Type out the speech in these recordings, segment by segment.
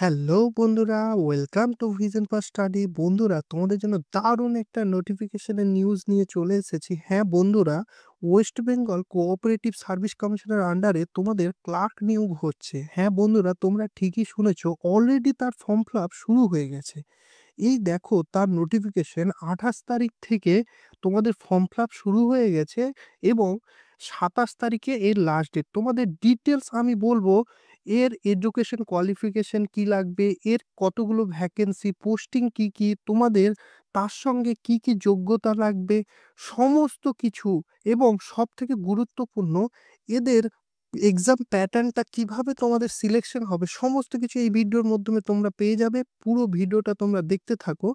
Hello বন্ধুরা, welcome to vision for study. বন্ধুরা, তোমাদের জন্য দারুণ একটা নোটিফিকেশনের নিউজ নিয়ে চলে এসেছি। হ্যাঁ বন্ধুরা, ওয়েস্ট বেঙ্গল কোঅপারেটিভ সার্ভিস কমিশনের আন্ডারে তোমাদের ক্লার্ক নিয়োগ হচ্ছে। হ্যাঁ বন্ধুরা, তোমরা ঠিকই শুনেছো, অলরেডি তার ফর্ম ফিল আপ শুরু হয়ে গেছে। এই দেখো তার নোটিফিকেশন 28 তারিখ থেকে তোমাদের ফর্ম ফিল আপ শুরু হয়ে গেছে এবং 27 তারিখে এর লাস্ট ডেট। তোমাদের ডিটেলস আমি বলবো, এর এডুকেশন কোয়ালিফিকেশন কি লাগবে, এর কতগুলো ভ্যাকেন্সি, পোস্টিং কি কি তোমাদের, তার সঙ্গে কি কি যোগ্যতা লাগবে, সমস্ত কিছু। এবং সব থেকে গুরুত্বপূর্ণ, এদের এক্সাম প্যাটার্নটা কিভাবে তোমাদের সিলেকশন হবে, সমস্ত কিছু এই ভিডিওর মাধ্যমে তোমরা পেয়ে যাবে। পুরো ভিডিওটা তোমরা দেখতে থাকো,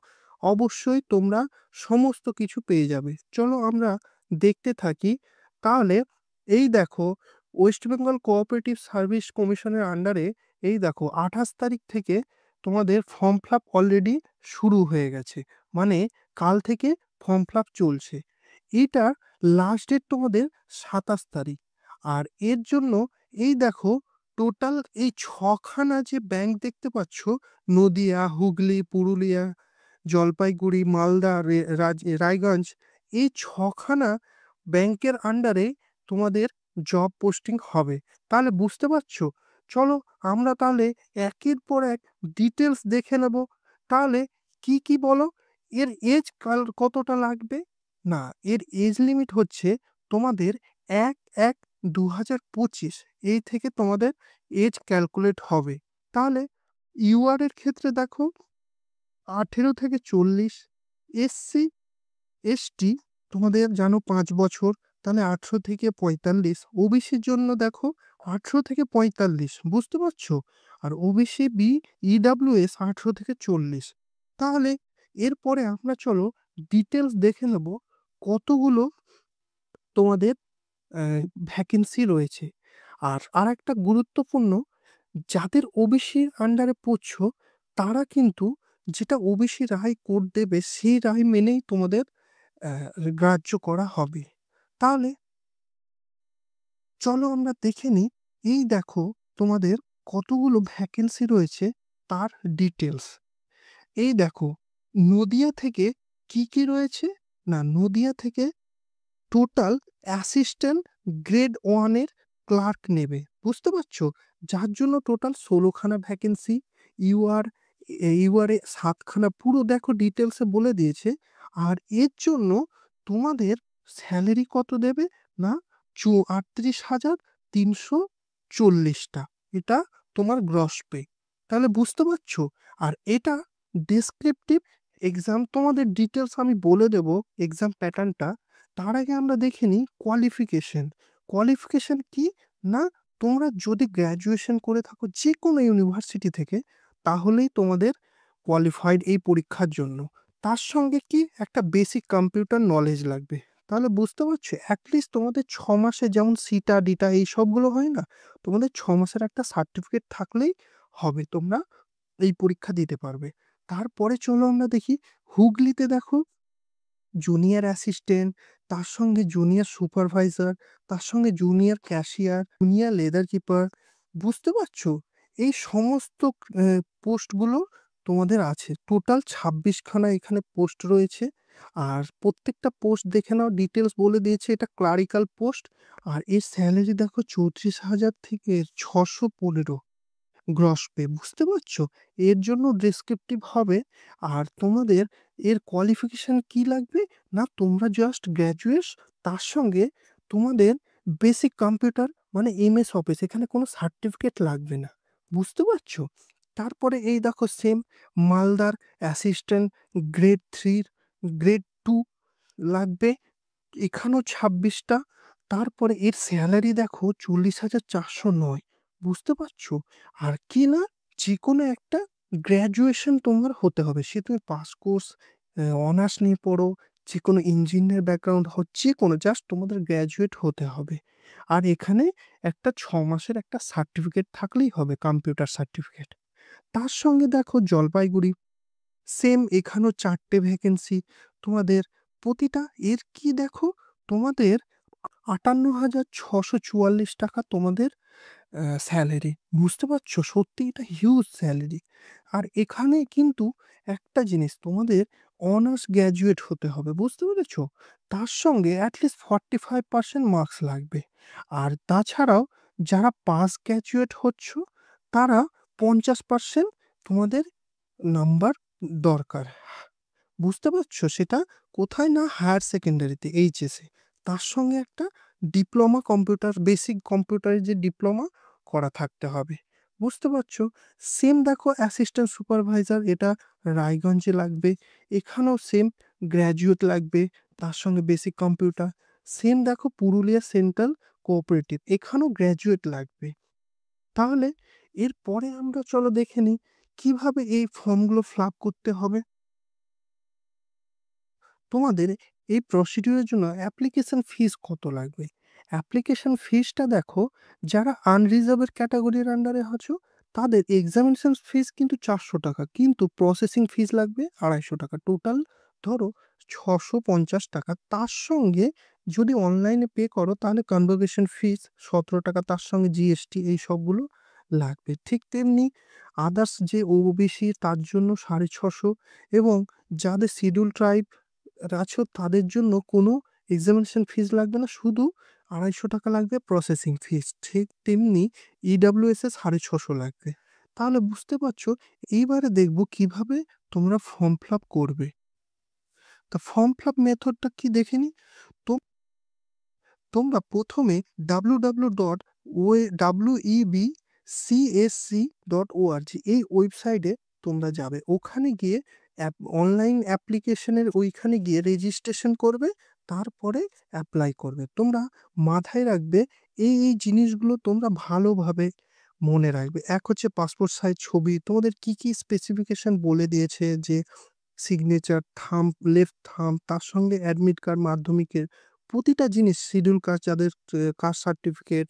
অবশ্যই তোমরা সমস্ত কিছু পেয়ে যাবে। চলো আমরা দেখতে থাকি। তাহলে এই দেখো, ওয়েস্ট বেঙ্গল কোঅপারেটিভ সার্ভিস কমিশনের আন্ডারে এই দেখো 28 তারিখ থেকে তোমাদের ফর্ম ফিল আপ অলরেডি শুরু হয়ে গেছে। মানে কাল থেকে ফর্ম ফিল আপ চলছে। এটার লাস্ট ডেট তোমাদের 27 তারিখ। আর এর জন্য এই দেখো, টোটাল এই ছখানা যে ব্যাংক দেখতে পাচ্ছ, নদিয়া, হুগলি, পুরুলিয়া, জলপাইগুড়ি, মালদা, রায়গঞ্জ, এই ছখানা ব্যাংকের আন্ডারে তোমাদের জব পোস্টিং হবে। তাহলে বুঝতে পারছো? চলো আমরা তাহলে একের পর এক ডিটেলস দেখে নেব। তাহলে কি কি বলো, এর এজ কতটা লাগবে? না, এর এজ লিমিট হচ্ছে তোমাদের 1/1/2025, এই থেকে তোমাদের এজ ক্যালকুলেট হবে। তাহলে ইউআর এর ক্ষেত্রে দেখো 18 থেকে 40, এসসি এসটি তোমাদের জানো 5 বছর, তাহলে 18 থেকে 45। ওবিসির জন্য দেখো 18 থেকে 45, বুঝতে পারছো? আর ওবিসি বি ইডাব্লিউএস 18 থেকে 40। তাহলে এরপরে আমরা চলো ডিটেলস দেখে নেব কতগুলো তোমাদের ভ্যাকেন্সি রয়েছে। আর আরেকটা গুরুত্বপূর্ণ, যাদের ওবিসির আন্ডারে পড়ছো তারা কিন্তু যেটা ওবিসি রায় কোড দেবে সেই রায় মেনেই তোমাদের গ্রাহ্য করা হবে। তাহলে চলো আমরা দেখে নিই। এই দেখো তোমাদের কতগুলো ভ্যাকেন্সি রয়েছে, তার ডিটেলস। এই দেখো, নদিয়া থেকে কি কি রয়েছে। না, নদিয়া থেকে টোটাল অ্যাসিস্ট্যান্ট গ্রেড 1-এর ক্লার্ক নেবে, বুঝতে পারছো? যার জন্য টোটাল 16খানা ভ্যাকেন্সি। ইউআর ইউআরে 7খানা, পুরো দেখো ডিটেলসে বলে দিয়েছে। আর এর জন্য তোমাদের স্যালারি কত দেবে? না, 38,340 এটা তোমার গ্রস পে। তাহলে বুঝতে পারছো? আর এটা ডেসক্রিপটিভ এক্সাম, তোমাদের ডিটেলস আমি বলে দেব এক্সাম প্যাটার্নটা। তার আগে আমরা দেখে নিই কোয়ালিফিকেশন। কোয়ালিফিকেশন কি? না, তোমরা যদি গ্র্যাজুয়েশন করে থাকো যে কোনো ইউনিভার্সিটি থেকে, তাহলেই তোমাদের কোয়ালিফাইড এই পরীক্ষার জন্য। তার সঙ্গে কি একটা বেসিক কম্পিউটার নলেজ লাগবে। তাহলে বুঝতে পারছো, অ্যাটলিস্ট তোমাদের 6 মাসে, যেমন সিটা ডিটা এই সবগুলো হয় না, তোমাদের 6 মাসের একটা সার্টিফিকেট থাকলেই হবে, তোমরা এই পরীক্ষা দিতে পারবে। তারপরে চলো আমরা দেখি, হুগলিতে দেখো জুনিয়র অ্যাসিস্ট্যান্ট, তার সঙ্গে জুনিয়র সুপারভাইজার, তার সঙ্গে junior cashier, junior leather keeper, বুঝতে পারছো? এই সমস্ত পোস্টগুলো তোমাদের আছে। টোটাল 26খানা এখানে পোস্ট রয়েছে। আর প্রত্যেকটা পোস্ট দেখে নাও, ডিটেলস বলে দিয়েছে, এটা ক্লারিক্যাল পোস্ট। আর এর স্যালারি দেখো 34,000 থেকে 615 গ্রস পে, বুঝতে পারছো? এর জন্য ডেসক্রিপটিভ হবে। আর তোমাদের এর কোয়ালিফিকেশন কি লাগবে? না, তোমরা জাস্ট গ্র্যাজুয়েট, তার সঙ্গে তোমাদের বেসিক কম্পিউটার মানে এমএস অফিস, এখানে কোনো সার্টিফিকেট লাগবে না, বুঝতে পারছো? তারপরে এই দেখো সেম, মালদার অ্যাসিস্ট্যান্ট গ্রেড 3, গ্রেড 2 লাগবে, এখানেও 26টা। তারপরে এর স্যালারি দেখো 40,409, বুঝতে পারছো? আর কি না, যে কোনো একটা গ্র্যাজুয়েশন তোমার হতে হবে, সে তুমি পাস কোর্স, অনার্স নিয়ে পড়ো, যে কোনো ইঞ্জিনিয়ার ব্যাকগ্রাউন্ড হচ্ছে কোনো, জাস্ট তোমাদের গ্র্যাজুয়েট হতে হবে। আর এখানে একটা 6 মাসের একটা সার্টিফিকেট থাকলেই হবে, কম্পিউটার সার্টিফিকেট। তার সঙ্গে দেখো জলপাইগুড়ি, সেম, এখানেও 4টে ভ্যাকেন্সি তোমাদের। প্রতিটা এর কি দেখো, তোমাদের 58,644 টাকা তোমাদের স্যালারি। বুঝতে পারছো? সত্যি এটা হিউজ স্যালারি। আর এখানে কিন্তু একটা জিনিস তোমাদের অনার্স গ্র্যাজুয়েট হতে হবে। বুঝতে পেরেছো? তার সঙ্গে at least 45% মার্কস লাগবে। আর তাছাড়াও যারা পাস গ্র্যাজুয়েট হচ্ছ তারা 50% তোমাদের নাম্বার দরকার। বুঝতে পারছো? সেটা কোথায়? না হায়ার সেকেন্ডারিতে, এইচএসে। তার সঙ্গে একটা ডিপ্লোমা কম্পিউটার, বেসিক কম্পিউটারের যে ডিপ্লোমা করা থাকতে হবে। বুঝতে পারছো? সেম দেখো অ্যাসিস্ট্যান্ট সুপারভাইজার, এটা রায়গঞ্জে লাগবে। এখানেও সেম গ্র্যাজুয়েট লাগবে, তার সঙ্গে বেসিক কম্পিউটার। সেম দেখো পুরুলিয়া সেন্ট্রাল কোঅপারেটিভ, এখানেও গ্র্যাজুয়েট লাগবে। তাহলে এরপরে আমরা চলো দেখে নিই কিভাবে এই ফর্মগুলো ফিল আপ করতে হবে। তোমাদের এই প্রসিডিউরের জন্য অ্যাপ্লিকেশন ফিস কত লাগবে? অ্যাপ্লিকেশন ফিসটা দেখো, যারা আনরিজার্ভেড ক্যাটাগরির আন্ডারে আছো তাদের এক্সামিনেশন ফিস কিন্তু 400 টাকা, কিন্তু প্রসেসিং ফিস লাগবে 250 টাকা। টোটাল ধরো 650 টাকা। তার সঙ্গে যদি অনলাইনে পে করো তাহলে কনভোকেশন ফিস 17 টাকা, তার সঙ্গে জিএসটি, এই সবগুলো লাগবে। ঠিক তেমনি আদার্স যে ওবিসি তার জন্য 650, এবং যাদের শিডিউল ট্রাইব আছো তাদের জন্য কোনো এক্সামিনেশন ফিস লাগবে না, শুধু 250 টাকা লাগবে প্রসেসিং ফিস। ঠিক তেমনি ইডাব্লিউএস এ 650 লাগবে। তাহলে বুঝতে পারছো, এইবারে দেখবো কিভাবে তোমরা ফর্ম ফিল আপ করবে। তা ফর্ম ফিল আপ মেথডটা কি দেখে নি। তো তোমরা প্রথমে www.webcsc.org এই ওয়েবসাইটে তোমরা যাবে। ওখানে গিয়ে অনলাইন অ্যাপ্লিকেশনের ওইখানে গিয়ে রেজিস্ট্রেশন করবে, তারপরে অ্যাপ্লাই করবে। তোমরা মাথায় রাখবে এই জিনিসগুলো তোমরা ভালোভাবে মনে রাখবে। এক হচ্ছে পাসপোর্ট সাইজ ছবি, তোমাদের কি কি স্পেসিফিকেশন বলে দিয়েছে, যে সিগনেচার, থাম্ব, লেফট থাম্ব, তার সঙ্গে অ্যাডমিট কার্ড, মাধ্যমিকের প্রতিটা জিনিস, শিডিউল কাস্ট যাদের কাস্ট সার্টিফিকেট,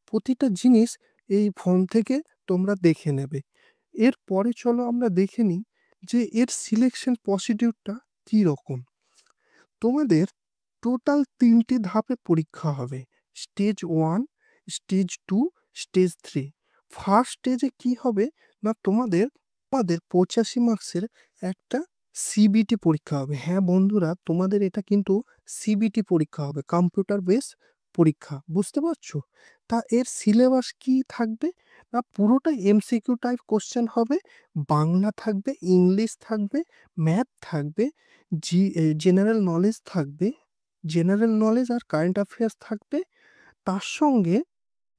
প্রতিটা জিনিস এই ফর্ম থেকে তোমরা দেখে নেবে। এরপরে চলো আমরা দেখে নিই যে এর সিলেকশন প্রসিডিউরটা কি রকম। তোমাদের টোটাল 3টে ধাপে পরীক্ষা হবে: স্টেজ 1, স্টেজ 2, স্টেজ 3। ফার্স্ট স্টেজে কি হবে না, তোমাদের 85 মার্কসের একটা সিবিটি পরীক্ষা হবে। হ্যাঁ বন্ধুরা, তোমাদের এটা কিন্তু সিবিটি পরীক্ষা হবে, কম্পিউটার বেস পরীক্ষা। বুঝতে পারছো? তা এর সিলেবাস কি থাকবে না, পুরোটাই এমসিকিউ টাইপ কোশ্চেন হবে। বাংলা থাকবে, ইংলিশ থাকবে, ম্যাথ থাকবে, জেনারেল নলেজ থাকবে, জেনারেল নলেজ আর কারেন্ট অ্যাফেয়ার্স থাকবে। তার সঙ্গে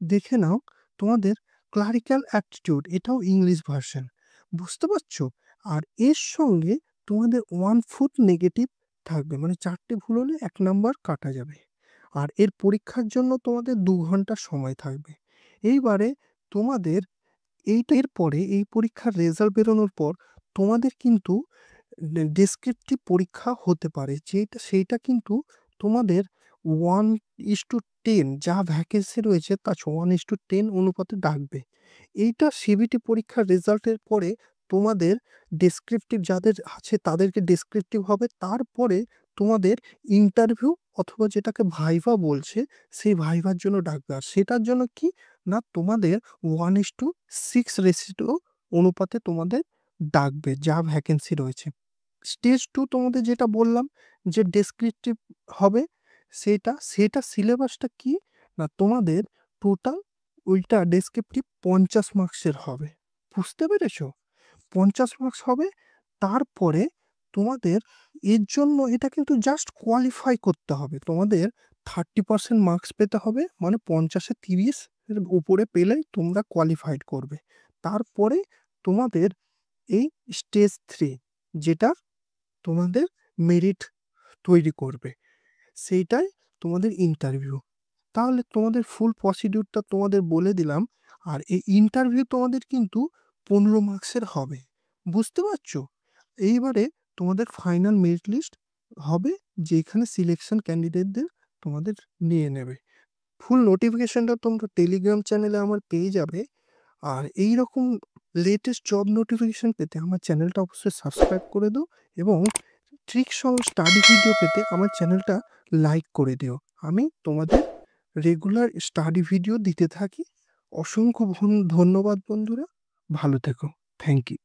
দেখে নাও তোমাদের ক্লারিক্যাল অ্যাপটিটিউড, এটাও ইংলিশ ভার্সন। বুঝতে পারছো? আর এর সঙ্গে তোমাদের 1 ফুট নেগেটিভ থাকবে, মানে 4টে ভুল হলে 1 নাম্বার কাটা যাবে। আর এর পরীক্ষার জন্য তোমাদের 2 ঘন্টা সময় থাকবে। এইবারে তোমাদের এর পরে এই পরীক্ষার রেজাল্ট বেরোনোর পর তোমাদের কিন্তু ডেসক্রিপটিভ পরীক্ষা হতে পারে, সেইটা কিন্তু তোমাদের 1:10, যা ভ্যাকেন্সি রয়েছে তা 1:10 অনুপাতে ডাকবে। এইটা সিবিটি পরীক্ষার রেজাল্টের পরে তোমাদের ডেসক্রিপটিভ যাদের আছে তাদেরকে ডেসক্রিপটিভ হবে, তারপরে তোমাদের ইন্টারভিউ অথবা যেটাকে ভাইভা বলছে, সেই ভাইভার জন্য ডাকবে। আর সেটার জন্য কি না, তোমাদের 1:6 রেশিও অনুপাতে তোমাদের ডাকবে, যা ভ্যাকেন্সি রয়েছে। স্টেজ 2 তোমাদের যেটা বললাম যে ডেসক্রিপটিভ হবে, সেটা সিলেবাসটা কি না, তোমাদের টোটাল ওইটা ডেসক্রিপটিভ 50 মার্কসের হবে। বুঝতে পেরেছো? 50 মার্কস হবে। তারপরে তোমাদের এর জন্য এটা কিন্তু জাস্ট কোয়ালিফাই করতে হবে, তোমাদের 30% মার্কস পেতে হবে, মানে 50-এ 30 এর উপরে পেলেই তোমরা কোয়ালিফাইড করবে। তারপরে তোমাদের এই স্টেজ 3, যেটা তোমাদের মেরিট তৈরি করবে, সেইটাই তোমাদের ইন্টারভিউ। তাহলে তোমাদের ফুল প্রসিডিউরটা তোমাদের বলে দিলাম। আর এই ইন্টারভিউ তোমাদের কিন্তু 15 মার্কসের হবে। বুঝতে পারছো? এইবারে তোমাদের ফাইনাল মেরিট লিস্ট হবে, যেখানে সিলেকশন ক্যান্ডিডেটদের তোমাদের নিয়ে নেবে। ফুল নোটিফিকেশনটা তোমরা টেলিগ্রাম চ্যানেলে আমার পেয়ে যাবে। আর এই রকম লেটেস্ট জব নোটিফিকেশন পেতে আমার চ্যানেলটা অবশ্যই সাবস্ক্রাইব করে দাও, এবং ট্রিক সহ স্টাডি ভিডিও পেতে আমার চ্যানেলটা লাইক করে দিও। আমি তোমাদের রেগুলার স্টাডি ভিডিও দিতে থাকি। অসংখ্য ধন্যবাদ বন্ধুরা, ভালো থেকো। Thank you.